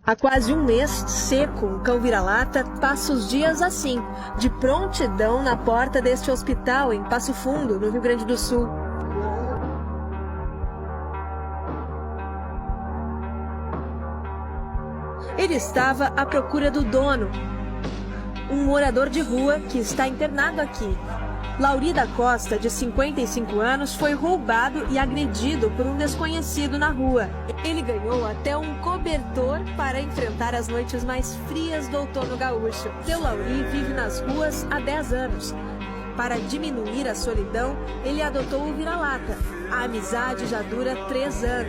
Há quase um mês, seco, um cão vira-lata passa os dias assim, de prontidão na porta deste hospital em Passo Fundo, no Rio Grande do Sul. Ele estava à procura do dono, um morador de rua que está internado aqui. Lauri da Costa, de 55 anos, foi roubado e agredido por um desconhecido na rua. Ele ganhou até um cobertor para enfrentar as noites mais frias do outono gaúcho. Seu Lauri vive nas ruas há 10 anos. Para diminuir a solidão, ele adotou o vira-lata. A amizade já dura 3 anos.